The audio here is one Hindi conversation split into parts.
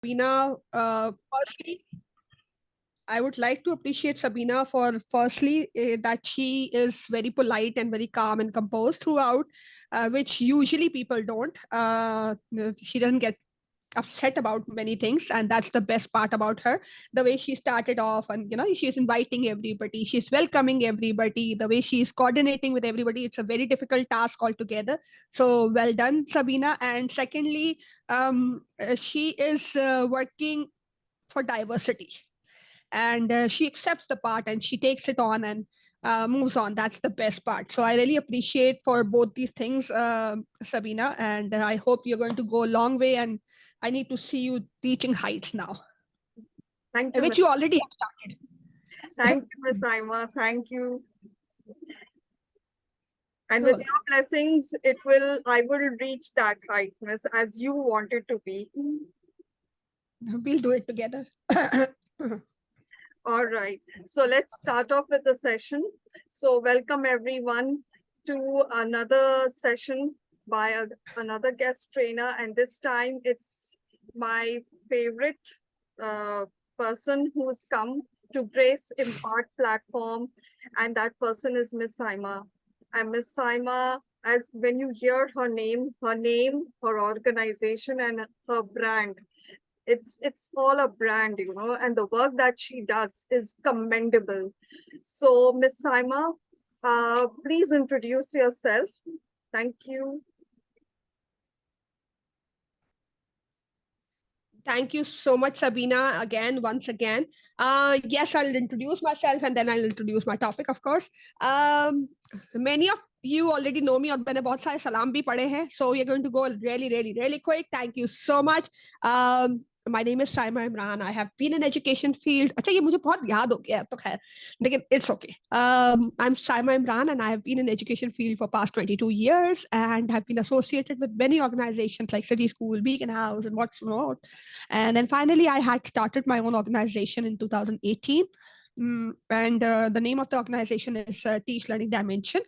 Sabina, firstly, I would like to appreciate Sabina for firstly that she is very polite and very calm and composed throughout, which usually people don't. She doesn't get upset about many things, and that's the best part about her. The way she started off, and she's inviting everybody, she's welcoming everybody. The way she's coordinating with everybody, it's a very difficult task altogether. So well done, Sabina. And secondly, she is working for diversity, and she accepts the part and she takes it on and moves on. That's the best part. So I really appreciate for both these things, Sabina, and I hope you're going to go a long way, and I need to see you reaching heights now, Thank you, which you already have started. thank you, Miss Saima. Thank you. And with your blessings, I will reach that height, Miss, as you wanted to be. We'll do it together. All right. So let's start off with the session. So welcome everyone to another session by another guest trainer. And this time it's my favorite person who's come to Grace Impart platform. And that person is Miss Saima. And Miss Saima, as when you hear her name, her organization and her brand, it's all a brand, and the work that she does is commendable. So Miss Saima, please introduce yourself. Thank you. Thank you so much, Sabina, once again. Yes, I'll introduce myself and then I'll introduce my topic, of course. Many of you already know me, और मैंने बहुत सारे सलाम भी पढ़े हैं. So we're going to go really, really, really quick. Thank you so much. My name is Saima Imran. I have been in education field. अच्छा ये मुझे बहुत याद हो गया तो खैर, लेकिन it's okay. I'm Saima Imran and I have been in education field for past 22 years and have been associated with many organizations like City School, Beacon House, and what's not. And then finally, I had started my own organization in 2018. And the name of the organization is Teach Learning Dimension.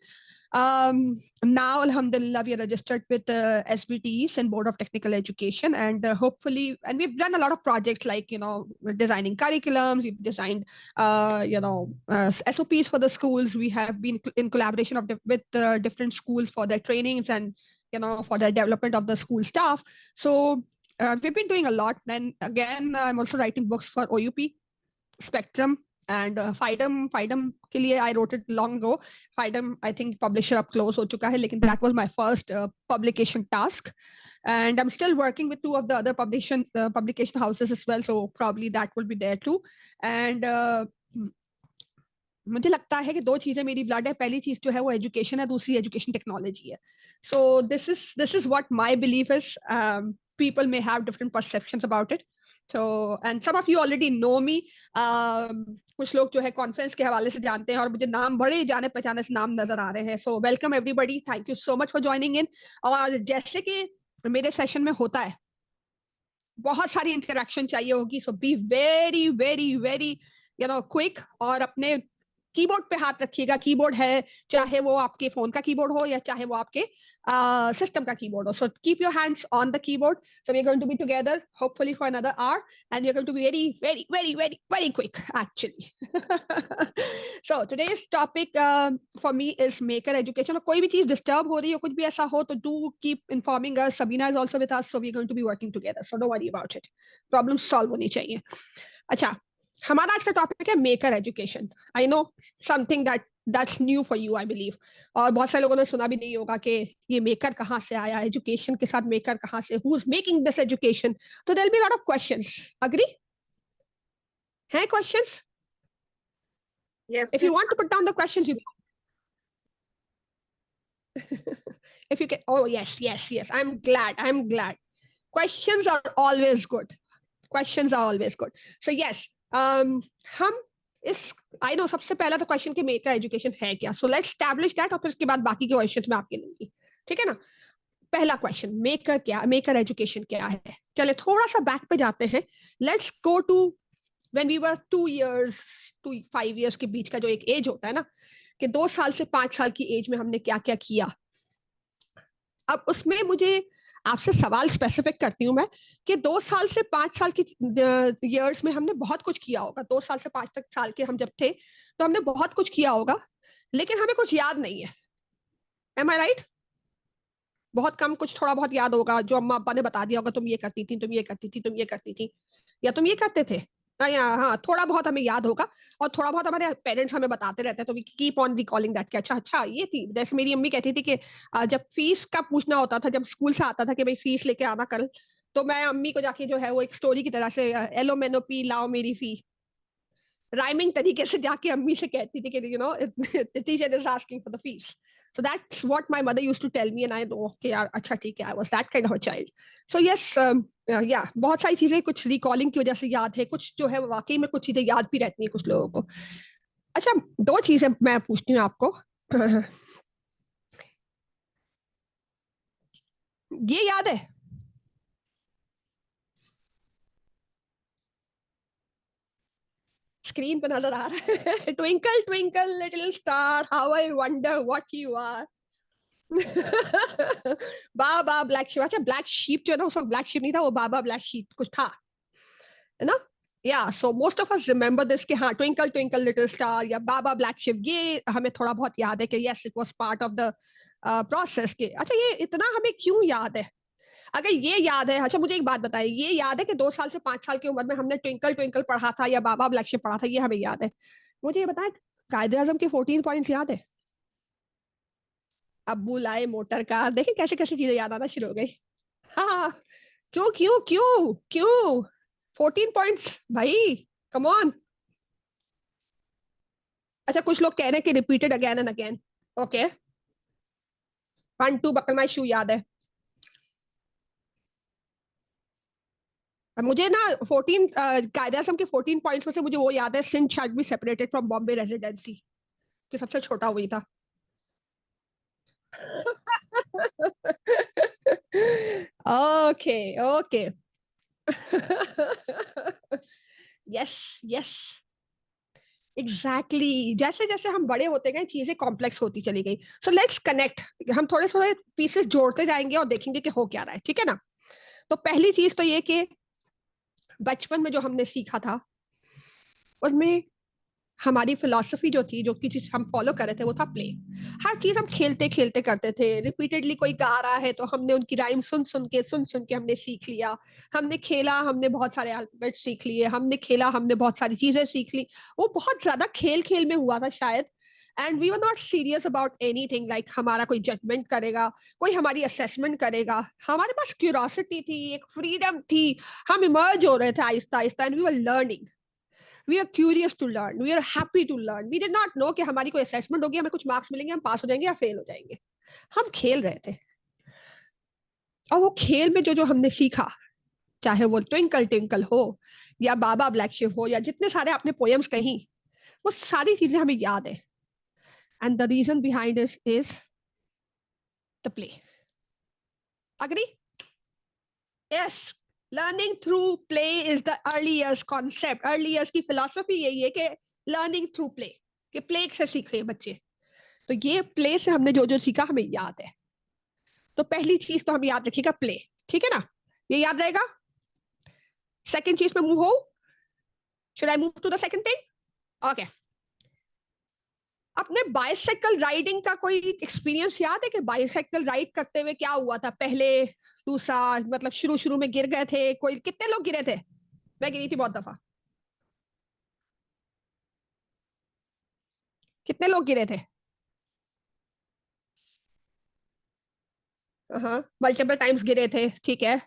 Now, Alhamdulillah, we are registered with SBTs and Board of Technical Education, and hopefully, and we've done a lot of projects like, we're designing curriculums, we've designed, SOPs for the schools. We have been in collaboration with different schools for their trainings and, for the development of the school staff. So we've been doing a lot. Then again, I'm also writing books for OUP, Spectrum, and FIDEM के लिए I wrote it long ago. FIDEM, I think publisher up close हो चुका है, लेकिन that was my first publication task, and I'm still working with two of the other publication houses as well, so probably that will be there too. And मुझे लगता है कि दो चीजें मेरी ब्लड है. पहली चीज जो है वो एजुकेशन है, दूसरी एजुकेशन टेक्नोलॉजी है. सो this is what my belief is. People may have different perceptions about it. So, and some of you already know me. कुछ लोग जो है कॉन्फ्रेंस के हवाले से जानते हैं और मुझे नाम बड़े जाने पहचाने से नाम नजर आ रहे हैं. So welcome everybody, thank you so much for joining in. और जैसे कि मेरे सेशन में होता है, बहुत सारी इंटरेक्शन चाहिए होगी. So be very very very quick, और अपने कीबोर्ड पे हाथ रखिएगा. कीबोर्ड है, चाहे वो आपके फोन का कीबोर्ड हो या चाहे वो आपके सिस्टम का कीबोर्ड हो. So keep your hands on the keyboard. So we are going to be together hopefully for another hour, and we are going to be very very very very very quick actually. So today's topic for me is maker education. कोई भी चीज डिस्टर्ब हो रही हो, कुछ भी ऐसा हो, तो do keep informing us. Sabina is also with us, so we are going to be working together. So don't worry about it. Problem solve होनी चाहिए. अच्छा, हमारा आज का टॉपिक है maker education. I know something that's new for you, I believe. और बहुत सारे लोगों ने सुना भी नहीं होगा कि ये मेकर कहाँ से आया, एजुकेशन के साथ मेकर कहाँ से, who is making this education. तो there will be lot of questions. Agree हैं questions? Yes. If you want to put down the questions, you if you can. Oh yes, I'm glad. Questions are always good. So yes, हम इस आई नो सबसे पहला तो क्वेश्चन कि मेकर एजुकेशन है क्या. सो लेट्स एस्टैब्लिश दैट, और फिर उसके बाद बाकी के क्वेश्चंस मैं आपके लूंगी. ठीक है ना. पहला क्वेश्चन, मेकर एजुकेशन क्या है. चले थोड़ा सा बैक पे जाते हैं. Let's go to when we were 2 years to 5 years के बीच का जो एक एज होता है ना, कि 2 साल से 5 साल की एज में हमने क्या क्या किया. अब उसमें मुझे आपसे सवाल स्पेसिफिक करती हूँ मैं कि 2 साल से 5 साल की ईयर्स में हमने बहुत कुछ किया होगा। 2 साल से 5 साल के हम जब थे तो हमने बहुत कुछ किया होगा, लेकिन हमें कुछ याद नहीं है। एम आई राइट? बहुत कम, कुछ थोड़ा बहुत याद होगा जो अम्मा अब्बा ने बता दिया होगा, तुम ये करती थी, तुम ये करती थी, तुम ये करती थी, या तुम ये करते थे। हाँ, या हाँ, थोड़ा बहुत हमें याद होगा। और थोड़ा बहुत हमारे पेरेंट्स हमें बताते रहते हैं, तो we keep on recalling that कि अच्छा अच्छा ये थी। जैसे मेरी अम्मी कहती थी कि जब फीस का पूछना होता था, जब स्कूल से आता था कि भाई फीस लेके आना कल, तो मैं अम्मी को जाके जो है वो एक स्टोरी की तरह से एलो मेनो पी लाओ मेरी फी, राइमिंग तरीके से जाके अम्मी से कहती थी कि the teacher is asking for the fees. So that's what my mother used to tell me, and I know, okay, यार अच्छा ठीक है, I was that kind of a child. So yes, yeah, बहुत सारी चीजें कुछ रिकॉलिंग की वजह से याद है, कुछ जो है वाकई में कुछ चीजें याद भी रहती हैं कुछ लोगों को. अच्छा, 2 चीजें मैं पूछती हूँ आपको. ये याद है? स्क्रीन पे नजर आ रहा है. Twinkle twinkle little star, how I wonder what you are. Baa baa black sheep. अच्छा, ब्लैक शीप जो है ना, उस वक्त ब्लैक शीप नहीं था, वो बाबा ब्लैक शीप कुछ था, है ना? या so most of us remember this कि हाँ, ट्विंकल ट्विंकल लिटिल स्टार या बाबा ब्लैक शिप, ये हमें थोड़ा बहुत याद है कि yes, it was part of the process के. अच्छा, ये इतना हमें क्यों याद है? अगर ये याद है, अच्छा मुझे एक बात बताइए, ये याद है कि 2 साल से 5 साल की उम्र में हमने ट्विंकल ट्विंकल पढ़ा था या बाबा ब्लैक शिप पढ़ा था, ये हमें याद है? मुझे ये बताएं, कायदे आजम के 14 पॉइंट्स याद है? अब्बू लाए मोटर कार, देखें कैसे कैसे चीजें याद आना शुरू हो गई. हाँ, क्यों क्यों क्यों क्यों? 14 पॉइंट्स भाई, कम ऑन. अच्छा, कुछ लोग कह रहे हैं कि repeated again and again. Okay, 1 2 buckle my shoe याद है. अब मुझे ना 14 कायदे आज़म के 14 पॉइंट्स में से मुझे वो याद है, Sindh shall be separated from Bombay residency, कि सबसे छोटा वही था. Okay okay. Yes yes, exactly. जैसे जैसे हम बड़े होते गए चीजें कॉम्प्लेक्स होती चली गई. So let's connect. हम थोड़े थोड़े पीसेस जोड़ते जाएंगे और देखेंगे कि हो क्या रहा है, ठीक है ना? तो पहली चीज तो ये कि बचपन में जो हमने सीखा था उसमें हमारी फिलॉसफी जो थी, जो की चीज हम फॉलो कर रहे थे, वो था प्ले. हर चीज हम खेलते खेलते करते थे. रिपीटेडली कोई गा रहा है तो हमने उनकी राइम सुन सुन के हमने सीख लिया. हमने खेला, हमने बहुत सारे अल्फाबेट सीख लिए. हमने खेला, हमने बहुत सारी चीजें सीख ली. वो बहुत ज्यादा खेल खेल में हुआ था शायद. And we were not serious about anything, like हमारा कोई जजमेंट करेगा, कोई हमारी असेसमेंट करेगा. हमारे पास क्यूरोसिटी थी, एक फ्रीडम थी. हम इमर्ज हो रहे थे आहिस्ता आहिस्ता, and we were learning. We are curious to learn, we are happy to learn. We did not know कि हमारी कोई असेसमेंट होगी, हमें कुछ मार्क्स मिलेंगे, हम पास हो जाएंगे या फेल हो जाएंगे. हम खेल रहे थे. और वो खेल में जो जो हमने सीखा, चाहे वो ट्विंकल ट्विंकल हो या बाबा ब्लैक शिप हो या जितने सारे आपने पोएम्स कही, वो सारी चीजें हमें याद है. And the reason behind this is the play. Agree? Yes. Learning through play is the early years concept. Early years की फिलोसफी यही है कि लर्निंग थ्रू प्ले, कि प्ले से सीख रहे हैं बच्चे. तो ये प्ले से हमने जो जो सीखा हमें याद है. तो पहली चीज तो हम याद रखिएगा, प्ले. ठीक है ना? ये याद रहेगा. सेकंड चीज पे मूव हो. Should I move to the second thing? Okay. अपने बाइसाइकिल राइडिंग का कोई एक्सपीरियंस याद है कि बाइसाइकिल राइड करते हुए क्या हुआ था पहले? दूसरा मतलब शुरू शुरू में गिर गए थे कोई? कितने लोग गिरे थे? मैं गिरी थी बहुत दफा. कितने लोग गिरे थे? हाँ, मल्टीपल टाइम्स गिरे थे, ठीक है.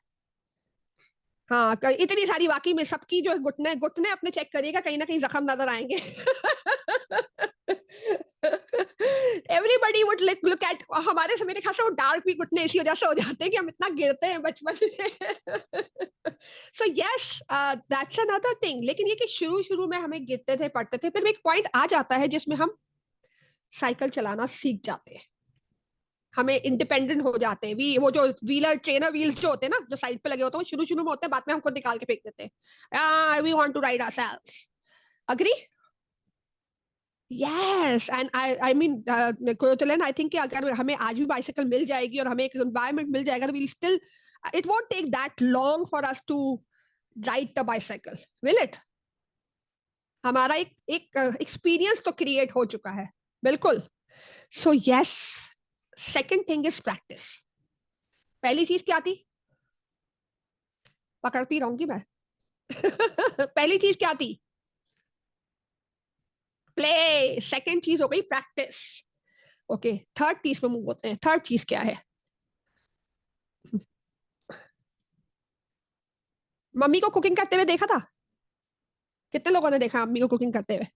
हाँ, इतनी सारी, वाकई में सबकी जो घुटने घुटने अपने चेक करिएगा, कहीं ना कहीं जख्म नजर आएंगे. एवरीबडी वुड लुक एट हमारे से. मेरे ख्याल से वो डार्क भी घुटने इसी वजह से हो जाते हैं कि हम इतना गिरते हैं बचपन में. So yes, that's another thing. लेकिन ये कि शुरू शुरू में हमें गिरते थे, पढ़ते थे, फिर एक पॉइंट आ जाता है जिसमें हम साइकिल चलाना सीख जाते हैं. हमें इंडिपेंडेंट हो जाते हैं. वो जो व्हीलर ट्रेनर व्हील्स जो होते हैं ना, जो साइड पे लगे होते हैं, वो शुरू शुरू में होते हैं, बाद में हम खुद निकाल के फेंक देते हैं. We want to ride ourselves. Agree? Yes, and I mean, Koyotulen, I think कि अगर हमें आज भी bicycle मिल जाएगी और हमें एक environment मिल जाएगा, we'll still, it won't take that long for us to ride the bicycle, will it? हमारा एक experience तो create हो चुका है, बिल्कुल. So yes, second thing is practice. पहली चीज क्या थी? पकड़ती रहूंगी मैं. पहली चीज क्या थी? प्ले. सेकंड चीज हो गई प्रैक्टिस. ओके, थर्ड चीज पे मूव होते हैं. थर्ड चीज क्या है? मम्मी को कुकिंग करते हुए देखा था? कितने लोगों ने देखा मम्मी को कुकिंग करते हुए?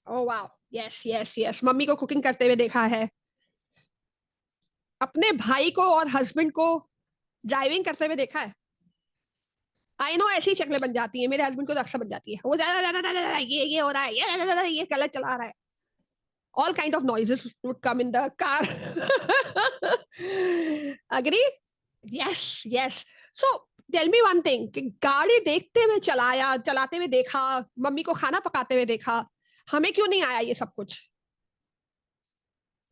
Oh wow, yes yes yes, mummy को कुकिंग करते हुए देखा है. अपने भाई को और हस्बैंड को ड्राइविंग करते हुए देखा है. आई नो ऐसी शक्लें बन जाती है, मेरे हस्बैंड को तो अक्सर बन जाती है. वो ये हो रहा है, ये गलत चला रहा है. All kind of noises would come in the car. Agree? Yes, yes. So tell me one thing, कि गाड़ी देखते हुए चलाया, चलाते हुए देखा, मम्मी को खाना पकाते हुए देखा, हमें क्यों नहीं आया ये सब कुछ?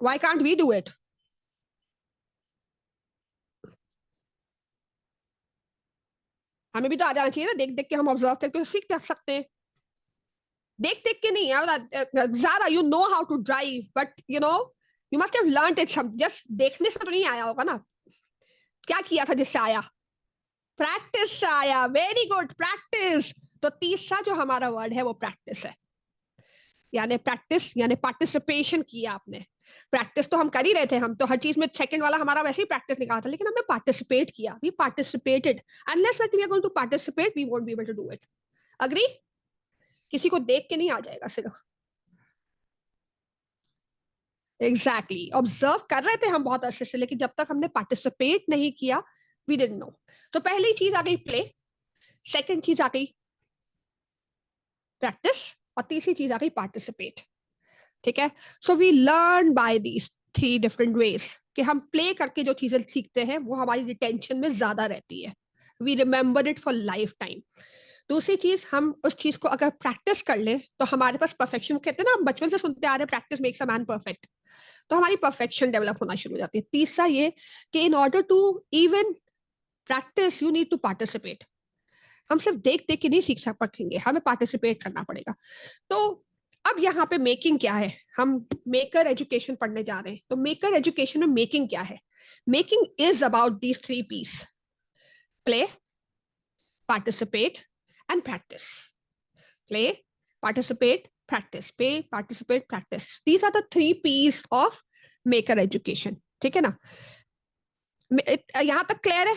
Why can't we do it? हमें भी तो आ जाना चाहिए ना. देख देख के हम ऑब्जर्व करके सीख सकते हैं. देख देख के नहीं. Zaara, you know how to drive, but you know you must have learned it some. Just देखने से तो नहीं आया होगा ना. क्या किया था जिससे आया? प्रैक्टिस से आया. Very good, practice. तो तीसरा जो हमारा वर्ड है वो प्रैक्टिस है. यानी प्रैक्टिस यानी पार्टिसिपेशन किया आपने. प्रैक्टिस तो हम कर ही रहे थे. हम तो हर चीज में सेकंड वाला हमारा वैसे ही प्रैक्टिस निकाला था, लेकिन हमने पार्टिसिपेट किया. We participated. Unless we are going to participate, we won't be able to do it. Agree? किसी को देख के नहीं आ जाएगा सिर्फ. Exactly exactly. ऑब्जर्व कर रहे थे हम बहुत अच्छे से, लेकिन जब तक हमने पार्टिसिपेट नहीं किया, वी डिडंट नो. तो पहली चीज आ गई प्ले, सेकंड चीज आ गई प्रैक्टिस, और तीसरी चीज आ गई पार्टिसिपेट. ठीक है. So we learn by these three different ways कि हम प्ले करके जो चीजें सीखते हैं वो हमारी रिटेंशन में ज्यादा रहती है. We remember it for lifetime. दूसरी चीज, हम उस चीज को अगर प्रैक्टिस कर ले तो हमारे पास परफेक्शन. कहते हैं ना, हम बचपन से सुनते आ रहे हैं practice makes a man perfect. तो हमारी परफेक्शन डेवलप होना शुरू हो जाती है. तीसरा ये कि in order to even practise you need to participate. हम सिर्फ देख देख के नहीं सीख सकेंगे, हमें पार्टिसिपेट करना पड़ेगा. तो अब यहाँ पे मेकिंग क्या है? हम मेकर एजुकेशन पढ़ने जा रहे हैं. तो मेकर एजुकेशन में मेकिंग क्या है? Making is about these three pieces: play, participate and practice. Play, participate, practice. Pay, participate, practice. These are the three P's of maker education. ठीक है ना? यहां तक क्लियर है?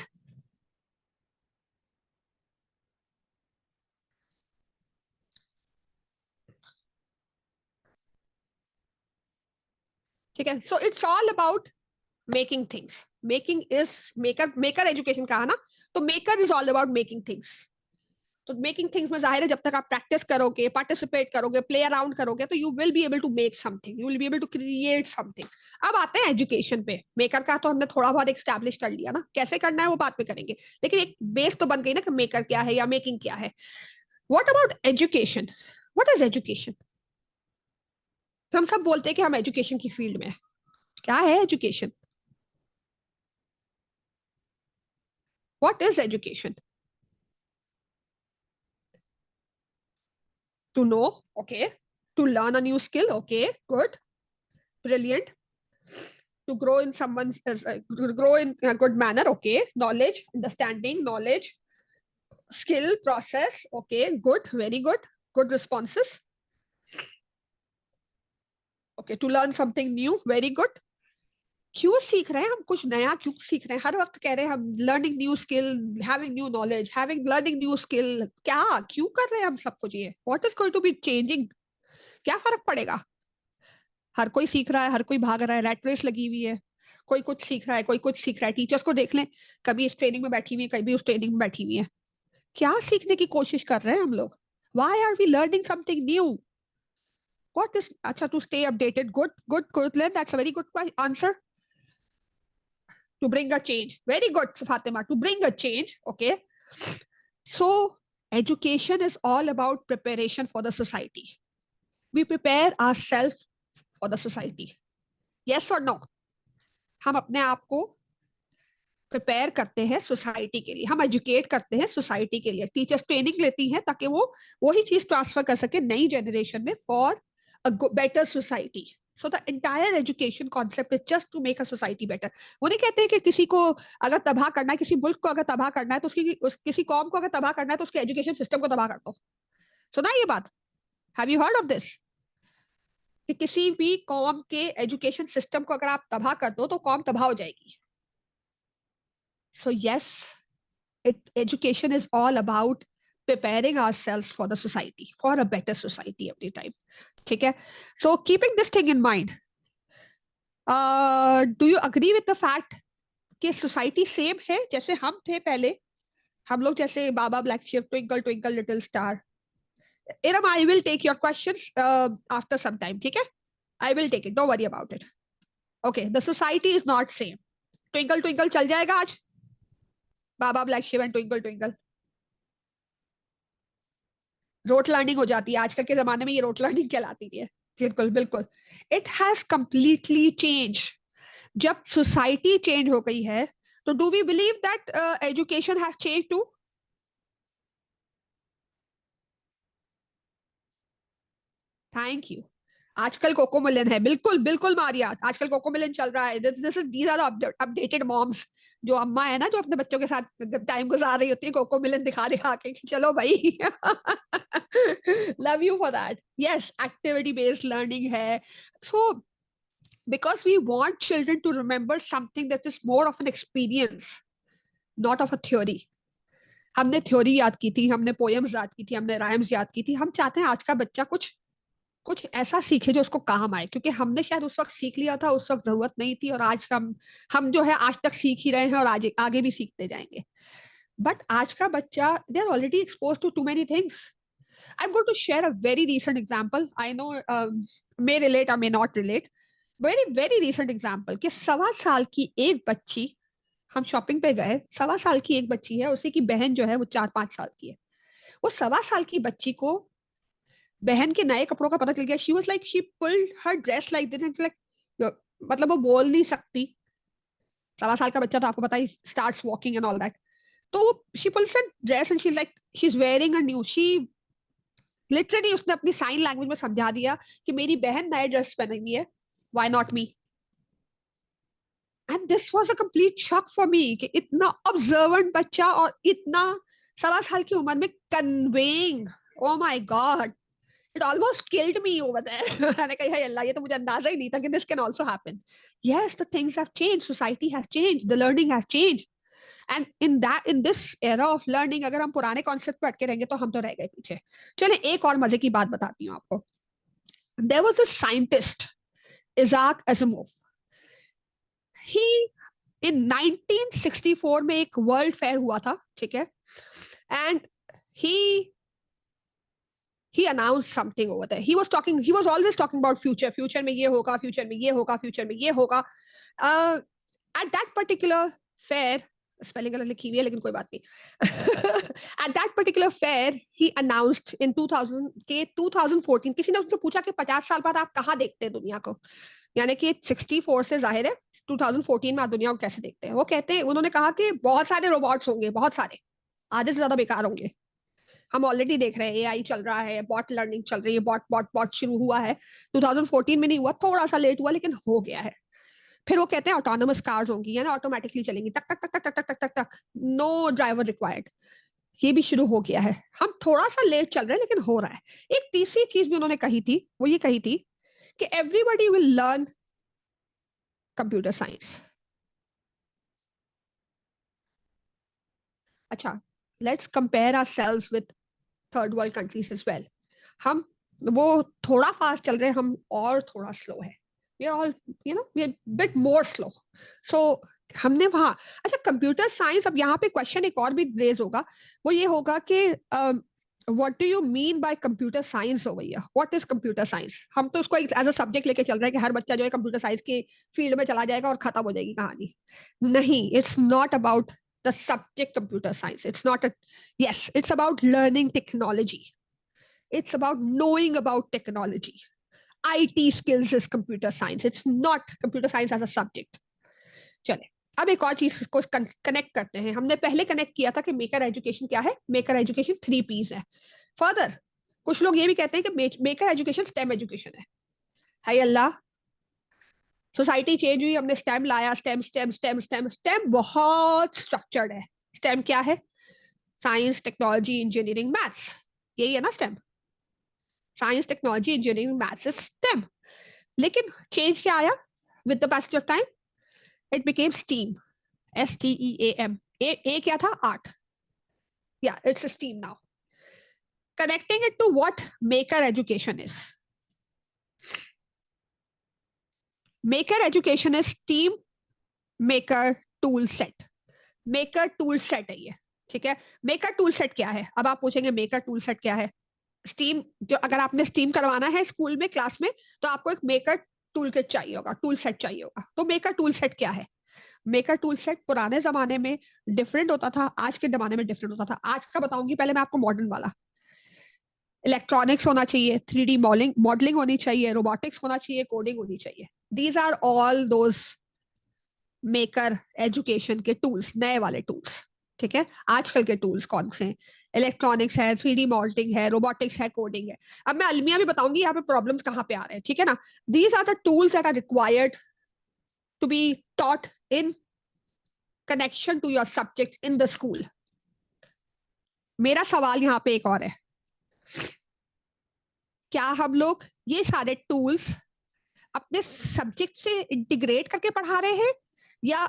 ठीक है. So it's all about making things. Making is maker education कहा ना, तो maker is all about making things. तो मेकिंग थिंग्स में जाहिर है जब तक आप प्रैक्टिस करोगे, पार्टिसिपेट करोगे, प्ले अराउंड करोगे, तो you will be able to make something, you will be able to create something. अब आते हैं एजुकेशन पे. मेकर का तो हमने थोड़ा बहुत एस्टैब्लिश कर लिया ना, कैसे करना है वो बात में करेंगे, लेकिन एक बेस तो बन गई ना कि मेकर क्या है या मेकिंग क्या है. What about education? What is education? तो हम सब बोलते हैं कि हम एजुकेशन की फील्ड में. क्या है education? What is education? To know, okay. To learn a new skill, okay, good, brilliant. To grow in grow in a good manner, okay. Knowledge, understanding, knowledge, skill, process, okay, good, very good, good responses. Okay, to learn something new, very good. क्यों सीख रहे हैं हम कुछ नया? क्यों सीख रहे हैं? हर वक्त कह रहे हैं हम learning new skill, having new knowledge, having learning new skill. क्या क्यों कर रहे हैं हम सब कुछ ये? What is going to be changing? क्या फर्क पड़ेगा? हर कोई सीख रहा है, हर कोई भाग रहा है, रैट रेस लगी हुई है. कोई कुछ सीख रहा है, कोई कुछ सीख रहा है. टीचर्स को देख लें, कभी इस ट्रेनिंग में बैठी हुई है, कभी उस ट्रेनिंग में बैठी हुई है. क्या सीखने की कोशिश कर रहे हैं हम लोग? Why are we learning something new? What is, अच्छा, to stay updated. Good, good, good. That's a very good answer. To bring a change. Very good, Fatima. To bring a change. Okay. So education is all about preparation for the society. we prepare ourselves for the society. Yes or no? हम अपने आप को प्रिपेयर करते हैं सोसाइटी के लिए, हम एजुकेट करते हैं सोसाइटी के लिए, टीचर्स ट्रेनिंग लेती हैं ताकि वो वही चीज ट्रांसफर कर सके नई जनरेशन में for a better society. So the entire education concept is just to make a society better. वो नहीं कहते हैं कि किसी को अगर तबाह करना है, किसी मुल्क को अगर तबाह करना है तो किसी कौम को अगर तबाह करना है तो उसके एजुकेशन सिस्टम को तबाह कर दो. सुना ये बात? Have you heard of this? कि किसी भी कौम के एजुकेशन सिस्टम को अगर आप तबाह कर दो तो कौम तबाह हो जाएगी. So yes, education is all about preparing ourselves for the society, for a better society every time. Okay, so keeping this thing in mind, do you agree with the fact कि society same है जैसे हम थे पहले? हम लोग जैसे baa black sheep, twinkle twinkle little star. Iram, I will take your questions after some time. ठीक है, I will take it, don't worry about it. Okay, the society is not same. Twinkle twinkle चल जाएगा आज? Baa black sheep and twinkle twinkle rote learning हो जाती है. आजकल के जमाने में ये रोट लर्निंग कहलाती है. बिल्कुल बिल्कुल. It has completely change. जब सोसाइटी चेंज हो गई है तो do we believe that education has change too? Thank you. आजकल कोकोमेलन है. बिल्कुल बिल्कुल मारिया, आजकल कोकोमेलन चल रहा है. These are updated moms. जो अम्मा है ना, जो अपने बच्चों के साथ टाइम गुजार रही होती है कोकोमेलन दिखा दिखा के. चलो भाई, love you for that. Yes, activity based learning है. सो because we want children to remember something that is more of an experience, not of a theory. हमने थ्योरी याद की थी, हमने पोएम्स याद की थी, हमने राइम्स याद की थी. हम चाहते हैं आज का बच्चा कुछ कुछ ऐसा सीखे जो उसको काम आए, क्योंकि हमने शायद उस वक्त सीख लिया था, उस वक्त जरूरत नहीं थी, और आज हम जो है आज तक सीख ही रहे हैं और आगे भी सीखते जाएंगे. बट आज का बच्चा, they are already expose to too many things. I am going to share a very recent example. I know may relate or may not relate. Very very recent example कि 1.25 साल की एक बच्ची, हम शॉपिंग पे गए, 1.25 साल की एक बच्ची है, उसी की बहन जो है वो 4-5 साल की है. वो 1.25 साल की बच्ची को बहन के नए कपड़ों का पता चल गया. She was like, she pulled her dress like this, like, मतलब वो बोल नहीं सकती. 1.25 साल का बच्चा तो आपको पता ही, starts walking and all that. तो she pulls a dress and she like, she is wearing a new, she literally उसने अपनी साइन लैंग्वेज में समझा दिया कि मेरी बहन नए ड्रेस पहनी हुई है, why not me. And this was a complete shock for me कि इतना ऑब्जर्वेंट बच्चा और इतना 1.25 साल की उम्र में conveying. Oh my God, it almost killed me over there. मैंने कहा हे अल्लाह, ये तो मुझे अंदाजा ही नहीं था कि this can also happen. Yes, the things have changed, society has changed, the learning has changed. And in this era of learning, अगर हम पुराने कॉन्सेप्ट पे अटके रहेंगे तो हम तो रह गए पीछे. चले एक और मजे की बात बताती हूँ आपको. There was a scientist, Isaac Asimov. He in 1964 में एक वर्ल्ड फेयर हुआ था, ठीक है, and he announced something over there. He was always talking about future में ये होगा, future में ये होगा, future में ये होगा. At that particular fair, spelling गलत लिखी हुई है लेकिन कोई बात नहीं. At that particular fair he announced in 2014, किसी ने उससे पूछा कि 50 साल बाद आप कहाँ देखते हैं दुनिया को, यानी कि 64 से जाहिर है 2014 में आप दुनिया को कैसे देखते हैं. वो कहते हैं, उन्होंने कहा कि बहुत सारे रोबोट्स होंगे, बहुत सारे, आधे से ज्यादा बेकार होंगे. हम ऑलरेडी देख रहे हैं, एआई चल रहा है, बॉट लर्निंग चल रही है, बॉट बॉट बॉट शुरू हुआ है. 2014 में नहीं हुआ, थोड़ा सा लेट हुआ, लेकिन हो गया है. फिर वो कहते हैं ऑटोनोमस कार्स होंगी, यानी ऑटोमेटिकली चलेंगी, टक टक टक टक टक टक टक टक, नो ड्राइवर रिक्वायर्ड. ये भी शुरू हो गया है. हम थोड़ा सा लेट चल रहे हैं लेकिन हो रहा है. एक तीसरी चीज भी उन्होंने कही थी, वो ये कही थी कि everybody will learn computer science. अच्छा, let's compare ourselves with third world countries as well. हम वो थोड़ा फास्ट चल रहे हैं, हम और थोड़ा स्लो है. we are all, we are bit more slow. So हमने वहाँ, अच्छा, कंप्यूटर साइंस, अब यहाँ पे क्वेश्चन एक और भी रेज होगा, वो ये होगा कि what do you mean by computer science over here? What is computer science? हम तो उसको एज अ सब्जेक्ट लेके चल रहे हैं कि हर बच्चा जो है कंप्यूटर साइंस की फील्ड में चला जाएगा और खत्म हो जाएगी कहानी. नहीं, it's not about the subject computer science. It's not a, yes, it's about learning technology. It's about knowing about technology. IT skills is computer science. It's not computer science as a subject. चले, अब एक और चीज को कनेक्ट करते हैं. हमने पहले कनेक्ट किया था कि मेकर एजुकेशन क्या है. मेकर एजुकेशन 3 P's है. फर्दर कुछ लोग ये भी कहते हैं कि मेकर एजुकेशन स्टेम एजुकेशन है. हाय अल्लाह, सोसाइटी चेंज हुई, हमने स्टेम लाया. Stem stem stem stem stem बहुत स्ट्रक्चर्ड है. स्टेम क्या है? Science, technology, engineering, maths. यही है ना stem. Science, technology, engineering, maths is stem. लेकिन चेंज क्या आया with the passage of time? It became steam. STEAM. ए क्या था? आर्ट. या it's steam now. Connecting it to what maker education is. Maker education is team maker tool set. Maker tool set है ये. ठीक है. Maker tool set क्या है? अब आप पूछेंगे maker tool set क्या है? स्टीम, जो अगर आपने स्टीम करवाना है स्कूल में, क्लास में, तो आपको एक मेकर टूल किट चाहिए होगा, टूल सेट चाहिए होगा. तो मेकर टूल सेट क्या है? मेकर टूल सेट पुराने जमाने में डिफरेंट होता था, आज के जमाने में डिफरेंट होता था. आज का बताऊंगी, पहले मैं आपको मॉडर्न वाला. इलेक्ट्रॉनिक्स होना चाहिए, 3D मॉडलिंग होनी चाहिए, रोबोटिक्स होना चाहिए, कोडिंग होनी चाहिए. These are all those maker education के टूल्स, नए वाले टूल्स. ठीक है. आजकल के टूल्स कौन से हैं? इलेक्ट्रॉनिक्स है, 3D मॉडलिंग है, रोबोटिक्स है, कोडिंग है. अब मैं अलमिया भी बताऊंगी यहाँ पे प्रॉब्लम्स कहाँ पे आ रहे हैं. ठीक है ना. These are the tools that are required to be taught in connection to your subject in the school. मेरा सवाल यहाँ पे एक और है, क्या हम लोग ये सारे टूल्स अपने सब्जेक्ट से इंटीग्रेट करके पढ़ा रहे हैं, या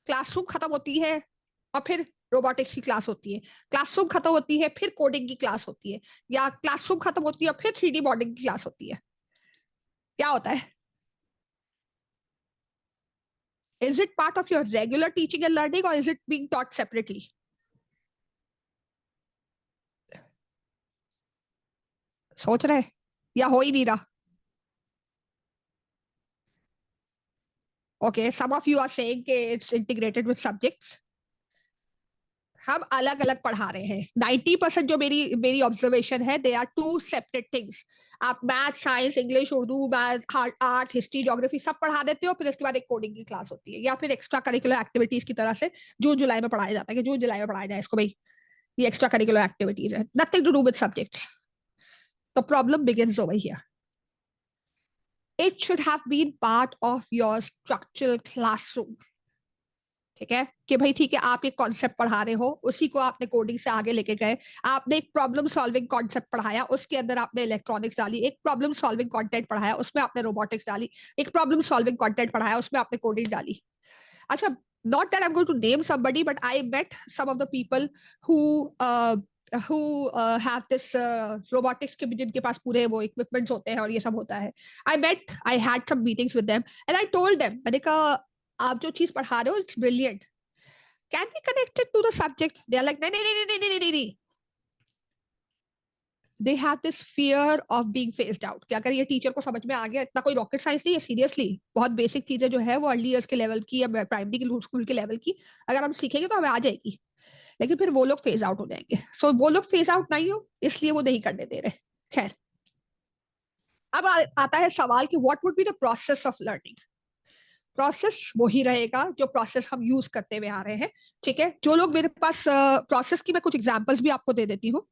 क्लासरूम खत्म होती है और फिर रोबोटिक्स की क्लास होती है, क्लासरूम खत्म होती है फिर कोडिंग की क्लास होती है, या क्लासरूम खत्म होती है और फिर 3D मॉडलिंग की क्लास होती है? क्या होता है? Is it part of your regular teaching and learning, or is it being taught separately? सोच रहे या हो ही नहीं रहा? Okay, some of you are saying it's integrated with subjects. हम अलग अलग पढ़ा रहे हैं. 90% जो मेरी ऑब्जर्वेशन है, दे आर 2 सेपरेट थिंग्स. आप math, science, English, Urdu, math, art, history, geography सब पढ़ा देते हो, फिर इसके बाद एक कोडिंग की क्लास होती है, या फिर एक्स्ट्रा करिकुलर एक्टिविटीज की तरह से जून जुलाई में पढ़ाया जाता है कि जून जुलाई में पढ़ाया जाए इसको, भाई ये एक्स्ट्रा करिकुलर एक्टिविटीज है, nothing to do with subjects. तो problem begins over here. It should have been part of your structural classroom. ठीक है कि भाई ठीक है, आप एक कॉन्सेप्ट पढ़ा रहे हो, उसी को आपने कोडिंग से आगे लेके गए. आपने एक प्रॉब्लम सॉल्विंग कॉन्सेप्ट पढ़ाया, उसके अंदर आपने इलेक्ट्रॉनिक्स डाली. एक प्रॉब्लम सॉल्विंग कंटेंट पढ़ाया, उसमें आपने रोबोटिक्स डाली. एक प्रॉब्लम सॉल्विंग कंटेंट पढ़ाया, उसमें आपने कोडिंग डाली. अच्छा, not that I'm going to name somebody, but I met some of the people who have this robotics के, जिनके पास पूरे वो equipments होते हैं और ये सब होता है. I had some meetings with them and I told them, मैंने कहा आप जो चीज पढ़ा रहे हो, it's brilliant, can we connect it to the subject? They are like नहीं नहीं नहीं नहीं नहीं नहीं. They have this fear of being phased out. कि अगर ये टीचर को समझ में आ गया, इतना कोई रॉकेट साइंस नहीं है, सीरियसली बहुत बेसिक चीजें जो है वो अर्ली इयर्स के लेवल की या प्राइमरी के स्कूल के लेवल की अगर हम सीखेंगे तो हमें आ जाएगी. लेकिन फिर वो लोग फेज आउट हो जाएंगे. सो वो लोग फेज आउट नहीं हो, इसलिए वो नहीं करने दे रहे. खैर, अब आता है सवाल कि what would be the process of learning. Process वही रहेगा जो प्रोसेस हम यूज करते हुए आ रहे हैं. ठीक है. जो लोग मेरे पास प्रोसेस की, मैं कुछ एग्जांपल्स भी आपको दे देती हूँ.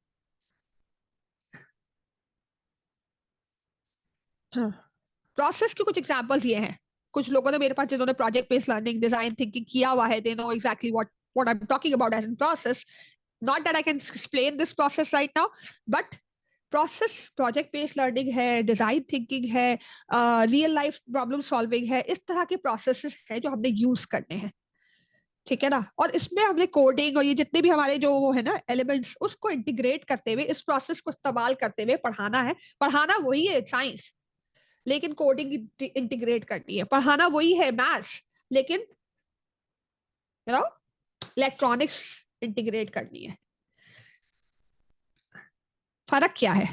प्रोसेस के कुछ एग्जांपल्स ये हैं. कुछ लोगों ने मेरे पास, जिन्होंने project based learning, design thinking किया हुआ है, they know exactly what I'm talking about as in process. Not that I can explain this process right now, but process, project based learning है, design thinking है, real life problem solving है. इस तरह के processes है जो हमने यूज करने हैं. ठीक है ना. और इसमें हमने कोडिंग और ये जितने भी हमारे जो वो है ना एलिमेंट्स, उसको इंटीग्रेट करते हुए, इस प्रोसेस को इस्तेमाल करते हुए पढ़ाना है. पढ़ाना वही है साइंस, लेकिन कोडिंग इंटीग्रेट करनी है. पढ़ाना वही है मैथ्स, लेकिन यू नो इलेक्ट्रॉनिक्स इंटीग्रेट करनी है. फर्क क्या है?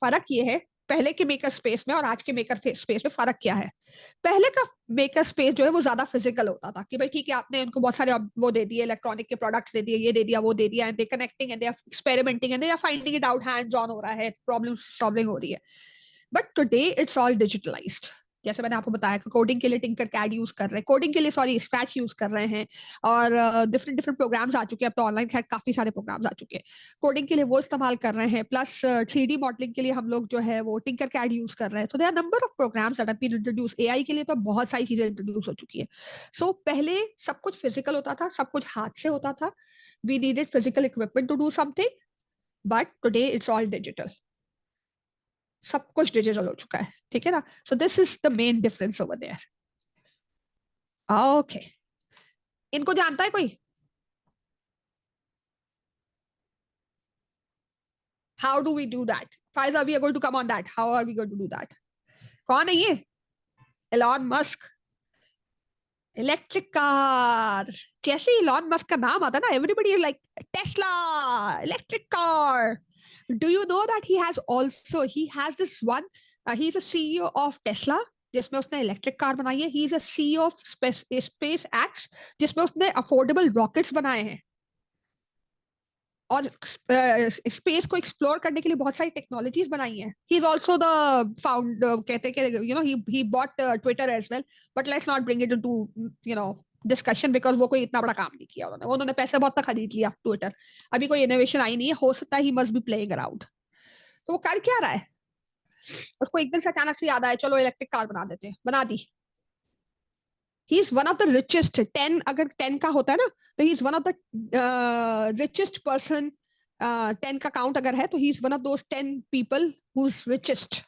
फर्क ये है पहले के मेकर स्पेस में और आज के मेकर स्पेस में फर्क क्या है। पहले का मेकर स्पेस जो है वो ज्यादा फिजिकल होता था कि भाई ठीक है, आपने उनको बहुत सारे वो दे दिए, इलेक्ट्रॉनिक के प्रोडक्ट्स दे दिए, ये दे दिया, वो दे दिया, and they connecting and they are experimenting and they are finding it out, hands on हो रहा है, प्रॉब्लम सॉल्विंग हो रही है। But today it's all digitalised. जैसे मैंने आपको बताया कि कोडिंग के लिए टिंकर कैड यूज कर रहे हैं, कोडिंग के लिए सॉरी स्क्रैच यूज कर रहे हैं, और डिफरेंट डिफरेंट प्रोग्राम्स आ चुके हैं। अब तो ऑनलाइन खैर काफी सारे प्रोग्राम्स आ चुके हैं, कोडिंग के लिए वो इस्तेमाल कर रहे हैं, प्लस 3D मॉडलिंग के लिए हम लोग जो है वो टिंकर कैड यूज कर रहे हैं। तो there are number of programmes that have been introduce. AI के लिए तो बहुत सारी चीजें इंट्रोड्यूस हो चुकी है। सो पहले सब कुछ फिजिकल होता था, सब कुछ हाथ से होता था, we needed physical equipment to do something, but today it's all digital, सब कुछ डिजिटल हो चुका है, ठीक है ना। So this is the main difference over there. Okay, इनको जानता है कोई? How do we do that? Faiza, we are going to come on that, how are we going to do that? कौन है ये? Elon Musk. Electric car. जैसे इलॉन मस्क का नाम आता है ना, everybody is like Tesla, electric car. Do you know that he has also, he has this one, he is a CEO of Tesla, जिसमें उसने इलेक्ट्रिक कार बनाई है। He is a CEO of space x, जिसमें उसने अफोर्डेबल रॉकेट्स बनाए हैं, और स्पेस को एक्सप्लोर करने के लिए बहुत सारी टेक्नोलॉजीज बनाई हैं। He is also the found, कहते हैं कि he bought Twitter as well, but let's not bring it into discussion, because वो कोई इतना बड़ा काम नहीं किया उन्होंने, पैसे बहुत तक खरीद लिया ट्विटर, अभी कोई इनोवेशन आई नहीं है। हो सकता है he must be playing around. तो वो कर क्या रहा है? उसको एक दिन से अचानक से याद आया, चलो इलेक्ट्रिक कार बना देते हैं, बना दी। He is one of the richest 10, अगर 10 का होता है ना, तो he is one of the richest person. 10 का काउंट अगर है तो he is one of those 10 people who is richest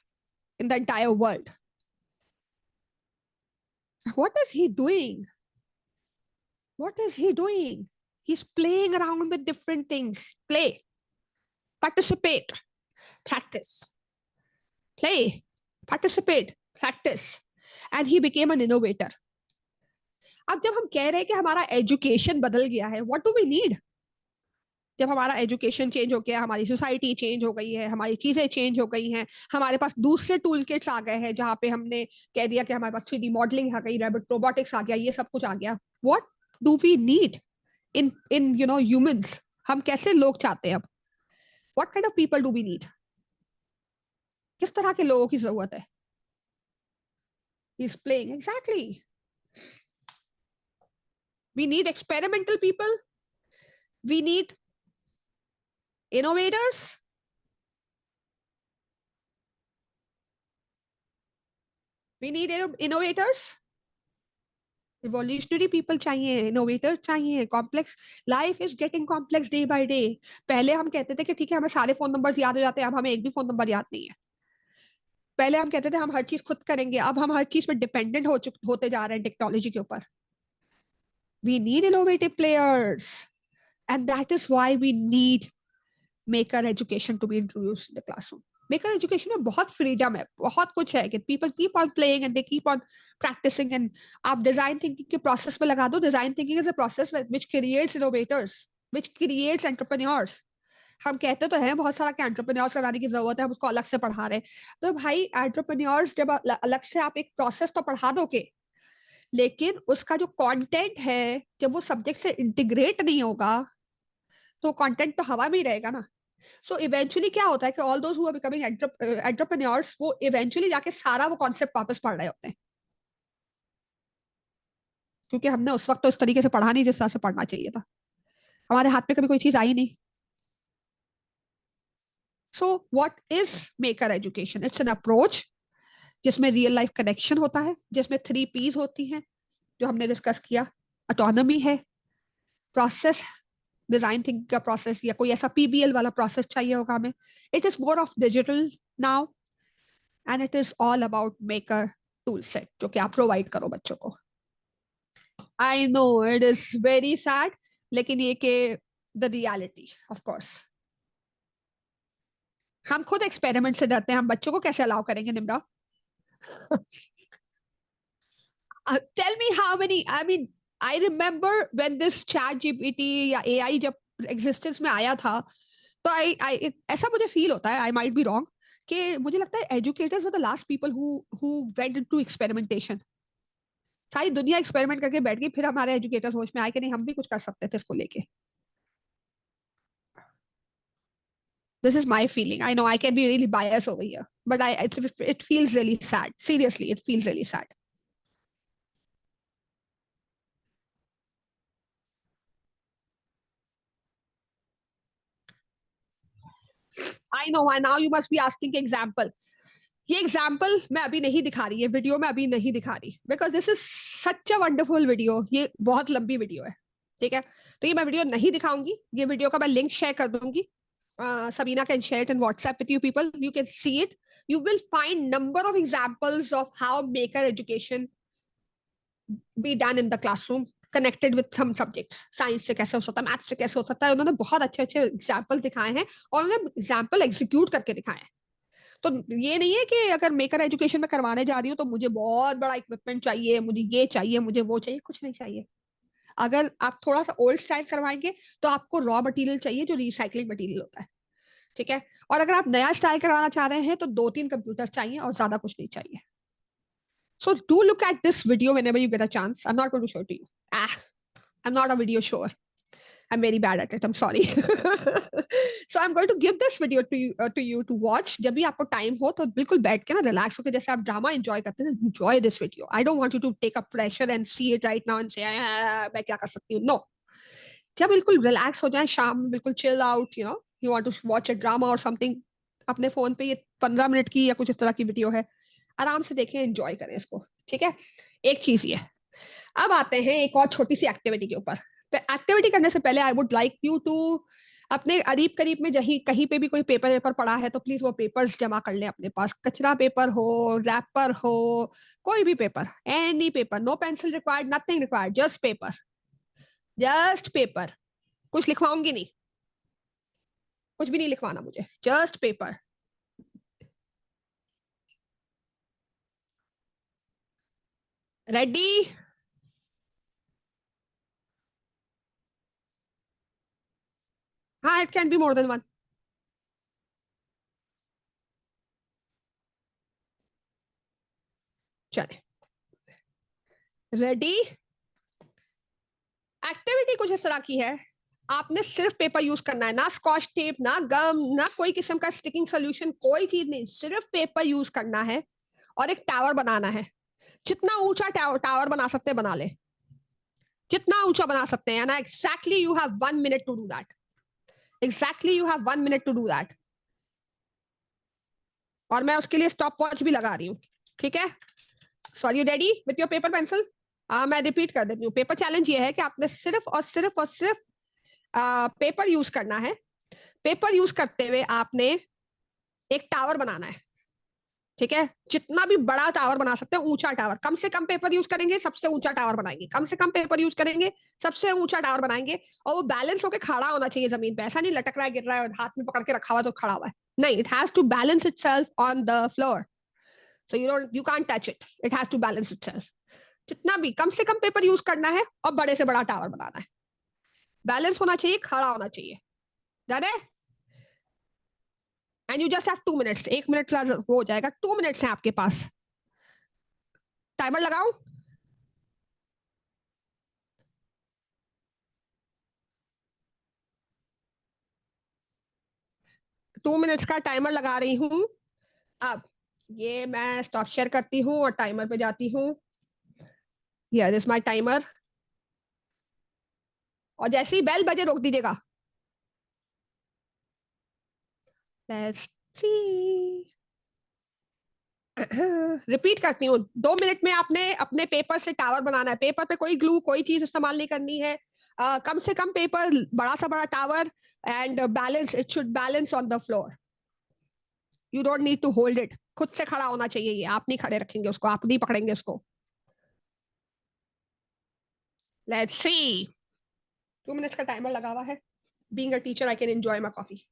in the entire world. What is he doing? What is he doing? He's playing around with different things. Play, participate, practice. Play, participate, practice. And he became an innovator. अब जब हम कह रहे हैं कि हमारा एजुकेशन बदल गया है, व्हाट डू वी नीड? जब हमारा एजुकेशन चेंज हो गया, हमारी सोसाइटी चेंज हो गई है, हमारी चीजें चेंज हो गई हैं, हमारे पास दूसरे टूल किट्स आ गए हैं, जहाँ पे हमने कह दिया कि हमारे पास 3D मॉडलिंग आ गई, रोबोटिक्स आ गया, ये सब कुछ आ गया। What do we need in humans? हम कैसे लोग चाहते हैं अब? What kind of people do we need? किस तरह के लोगों की जरूरत है? He's playing exactly. We need experimental people. We need innovators. We need innovators. Revolutionary people चाहिए, innovators चाहिए, complex. Life is getting complex day by day. पहले हम कहते थे कि ठीक है हमें सारे फोन नंबर्स याद हो जाते हैं, अब हमें एक भी फोन नंबर याद नहीं है। पहले हम कहते थे हम हर चीज खुद करेंगे, अब हम हर चीज में डिपेंडेंट होते जा रहे हैं टेक्नोलॉजी के ऊपर। We need innovative players, and that is why we need maker education to be introduced in the classroom. Maker education में बहुत freedom है, बहुत कुछ है कि people keep on playing and they keep on practicing, and आप design thinking के process में लगा दो। Design thinking is a process which creates innovators, which creates entrepreneurs. हम कहते तो हैं बहुत सारा कि एंटरप्रेन्योर्स कराने की जरूरत है, हम उसको अलग से पढ़ा रहे हैं। तो भाई एंटरप्रेन्योर्स जब अलग से आप एक प्रोसेस तो पढ़ा दोगे, लेकिन उसका जो कंटेंट है जब वो सब्जेक्ट से इंटीग्रेट नहीं होगा, तो कंटेंट तो हवा में ही रहेगा ना। सो इवेंचुअली क्या होता है कि all those who are becoming entrepreneurs, वो इवेंचुअली जाके सारा वो कॉन्सेप्ट वापस पढ़ रहे होते हैं, क्योंकि हमने उस वक्त तो इस तरीके से पढ़ा नहीं जिस तरह से पढ़ना चाहिए था, हमारे हाथ में कभी कोई चीज आई नहीं। So what is maker education? It's an approach जिसमें रियल लाइफ कनेक्शन होता है, जिसमें 3 P's होती हैं जो हमने डिस्कस किया। ऑटोनॉमी है, प्रोसेस, डिजाइन थिंकिंग का प्रोसेस, या कोई ऐसा पीबीएल वाला प्रोसेस चाहिए होगा हमें। It is more of digital now, and it is all about maker tool set जो कि आप प्रोवाइड करो बच्चों को। I know it is very sad, लेकिन ये के द रियलिटी ऑफ कोर्स। हम खुद एक्सपेरिमेंट से डरते हैं, हम बच्चों को कैसे अलाउ करेंगे Nimra? Tell me how many, I mean, I remember when this chat GPT या AI जब existence में आया था, तो आई आई ऐसा मुझे फील होता है, आई माइट बी रॉन्ग, कि मुझे लगता है educators were the last people who went into experimentation. सारी दुनिया एक्सपेरिमेंट करके बैठ गई, फिर हमारे एजुकेटर होश में आए कि नहीं, हम भी कुछ कर सकते थे इसको लेके। This is my feeling. I know I can be really biased over here, but it feels really sad. Seriously, it feels really sad. I know. And now you must be asking example. ये एग्जाम्पल मैं अभी नहीं दिखा रही, ये वीडियो में अभी नहीं दिखा रही, because this is such a wonderful video. ये बहुत लंबी वीडियो है, ठीक है, तो ये मैं वीडियो नहीं दिखाऊंगी। ये वीडियो का मैं लिंक शेयर कर दूंगी। Sabina can share it in WhatsApp with you people. You can see it. You will find number of examples of how maker education be done in the classroom connected with some subjects. Science से कैसे हो सकता है, मैथ्स से कैसे हो सकता है, उन्होंने बहुत अच्छे अच्छे एग्जाम्पल दिखाए हैं और उन्होंने एग्जाम्पल एग्जीक्यूट करके दिखाए हैं। तो ये नहीं है कि अगर मेकर एजुकेशन में करवाने जा रही हूँ तो मुझे बहुत बड़ा इक्विपमेंट चाहिए, मुझे ये चाहिए, मुझे वो चाहिए, कुछ नहीं चाहिए। अगर आप थोड़ा सा ओल्ड स्टाइल करवाएंगे तो आपको रॉ मटेरियल चाहिए जो रिसाइकलिंग मटेरियल होता है, ठीक है। और अगर आप नया स्टाइल करवाना चाह रहे हैं तो 2-3 कंप्यूटर चाहिए और ज्यादा कुछ नहीं चाहिए। So do look at this video whenever you get a chance. I'm not going to show it to you. I'm not a video shower. I'm very bad at it. I'm sorry. So I'm going to give this video to you to watch. जब भी आपको टाइम हो तो बिल्कुल बैठ के ना रिलैक्स होकर, जैसे आप ड्रामा एंजॉय करते हैं, enjoy this video. I don't want you to take a pressure and see it right now and say मैं क्या कर सकती हूँ, no. जब बिल्कुल रिलैक्स हो जाए, शाम में बिल्कुल chill out, you want to watch a drama or something, अपने फोन पे ये 15 मिनट की या कुछ इस तरह की वीडियो है, आराम से देखें, एंजॉय करें इसको, ठीक है। एक चीज ये। अब आते हैं एक और छोटी सी एक्टिविटी के ऊपर। एक्टिविटी करने से पहले I would like you to अपने करीब करीब में जही कहीं पे भी कोई पेपर वेपर पड़ा है तो प्लीज वो पेपर्स जमा कर ले अपने पास। कचरा पेपर हो, रैपर हो, कोई भी paper, any paper, no pencil required, nothing required, just paper, just paper. कुछ लिखवाऊंगी नहीं, कुछ भी नहीं लिखवाना मुझे, जस्ट पेपर। रेडी? हाँ, it can be more than one. चले, रेडी? एक्टिविटी कुछ इस तरह की है, आपने सिर्फ पेपर यूज करना है, ना स्कॉच टेप, ना गम, ना कोई किस्म का स्टिकिंग सोल्यूशन, कोई चीज नहीं, सिर्फ पेपर यूज करना है और एक टावर बनाना है। जितना ऊंचा टावर बना सकते बना ले, जितना ऊंचा बना सकते हैं ना। Exactly you have 1 minute to do that. Exactly you have 1 minute to do that. और मैं उसके लिए स्टॉप वॉच भी लगा रही हूँ, ठीक है। Sorry, ready with your paper pencil? मैं रिपीट कर देती हूँ। पेपर चैलेंज ये है कि आपने सिर्फ पेपर यूज करना है। पेपर यूज करते हुए आपने एक टावर बनाना है, ठीक है। जितना भी बड़ा टावर बना सकते हैं, ऊंचा टावर, कम से कम पेपर यूज करेंगे, सबसे ऊंचा टावर बनाएंगे, कम से कम पेपर यूज करेंगे, सबसे ऊंचा टावर बनाएंगे। और वो बैलेंस होकर खड़ा होना चाहिए जमीन पे, ऐसा नहीं लटक रहा है, गिर रहा है और हाथ में पकड़ के रखा हुआ तो खड़ा हुआ है, नहीं। It has to balance itself on the floor, so you can't touch it, it has to balance itself. जितना भी कम से कम पेपर यूज करना है और बड़े से बड़ा टावर बनाना है। बैलेंस होना चाहिए, खड़ा होना चाहिए, जाने। And you just have 2 minutes, 1 minute वो हो जाएगा, 2 मिनट्स है आपके पास। टाइमर लगाओ। 2 मिनट्स का टाइमर लगा रही हूँ। अब ये मैं स्टॉप शेयर करती हूँ और टाइमर पे जाती हूँ। Here is my timer. और जैसे ही बेल बजे रोक दीजिएगा। Let's see. रिपीट करती हूँ, 2 मिनट में आपने अपने पेपर से टावर बनाना है। पेपर पे कोई ग्लू, कोई चीज इस्तेमाल नहीं करनी है। कम से कम पेपर, बड़ा सा बड़ा tower, and balance, it should balance on the floor. You don't need to hold it, खुद से खड़ा होना चाहिए। ये आप नहीं खड़े रखेंगे उसको, आप नहीं पकड़ेंगे उसको। Let's see. 2 मिनट्स का टाइमर लगा हुआ है। Being a teacher I can enjoy my coffee.